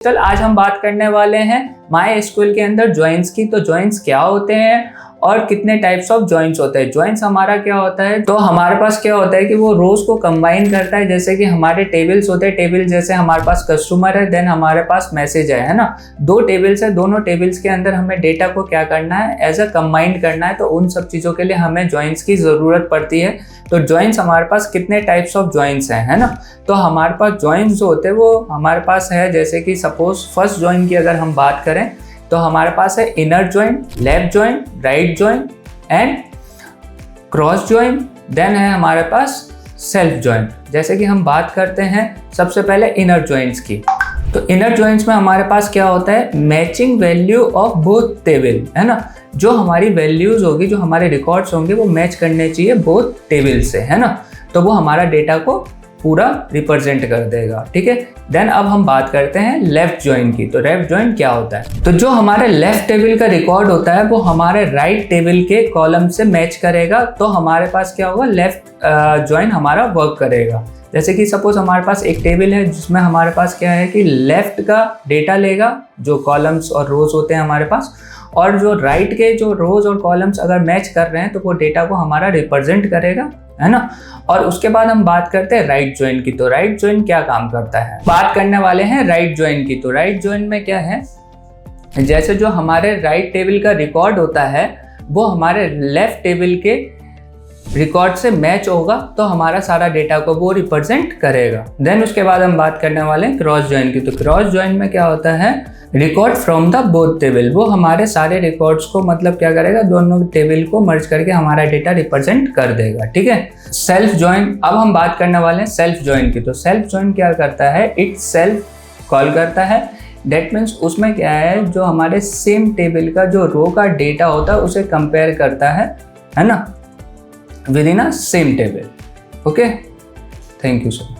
चल आज हम बात करने वाले हैं MySQL के अंदर जॉइंस की। तो जॉइंस क्या होते हैं और कितने टाइप्स ऑफ जॉइंस होते हैं। जॉइंस हमारा क्या होता है, तो हमारे पास क्या होता है कि वो रोज को कंबाइन करता है। जैसे कि हमारे टेबल्स होते हैं, टेबल जैसे हमारे पास कस्टमर है, देन हमारे पास मैसेज है ना। दो टेबल्स है, दोनों टेबल्स के अंदर हमें डेटा को क्या करना है, एज अ कंबाइन करना है। तो उन सब चीज़ों के लिए हमें जॉइंस की ज़रूरत पड़ती है। तो जॉइंस हमारे पास कितने टाइप्स ऑफ जॉइंस हैं, है ना। तो हमारे पास जॉइंस जो होते हैं वो हमारे पास है, जैसे कि सपोज फर्स्ट जॉइन की अगर हम बात करें तो हमारे पास है inner join, left join, right join and cross join. Then है हमारे पास सेल्फ जॉइन। जैसे कि हम बात करते हैं सबसे पहले इनर जॉइंस की। तो इनर जॉइंस में हमारे पास क्या होता है, matching value of both table, है ना। जो हमारी वैल्यूज होगी, जो हमारे रिकॉर्ड्स होंगे वो मैच करने चाहिए बोथ टेबल से, है ना। तो वो हमारा डेटा को पूरा रिप्रेजेंट कर देगा, ठीक है। देन अब हम बात करते हैं लेफ्ट जॉइन की। तो लेफ्ट जॉइन क्या होता है, तो जो हमारे लेफ्ट टेबल का रिकॉर्ड होता है वो हमारे राइट टेबल के कॉलम से मैच करेगा। तो हमारे पास क्या होगा, लेफ्ट जॉइन हमारा वर्क करेगा। जैसे कि सपोज हमारे पास एक टेबल है जिसमें हमारे पास क्या है कि लेफ्ट का डेटा लेगा, जो कॉलम्स और रोज होते हैं हमारे पास, और जो राइट के जो रोज और कॉलम्स अगर मैच कर रहे हैं तो वो डेटा को हमारा रिप्रेजेंट करेगा, है ना। और उसके बाद हम बात करते हैं राइट जॉइन की। तो राइट जॉइन क्या काम करता है, बात करने वाले हैं राइट जॉइन की। तो राइट जॉइन में क्या है, जैसे जो हमारे राइट टेबल का रिकॉर्ड होता है वो हमारे लेफ्ट टेबल के रिकॉर्ड से मैच होगा, तो हमारा सारा डेटा को वो रिप्रेजेंट करेगा। देन उसके बाद हम बात करने वाले हैं क्रॉस जॉइन की। तो क्रॉस जॉइन में क्या होता है, record from the both table. वो हमारे सारे रिकॉर्ड्स को मतलब क्या करेगा, दोनों टेबल को मर्ज करके हमारा डेटा रिप्रेजेंट कर देगा, ठीक है। सेल्फ जॉइन, अब हम बात करने वाले हैं सेल्फ जॉइन की। तो सेल्फ जॉइन क्या करता है, इट सेल्फ कॉल करता है। डेट मीन्स उसमें क्या है, जो हमारे सेम टेबल का जो रो का डेटा होता है उसे कंपेयर करता है ना, with in a same table. Okay, thank you so much.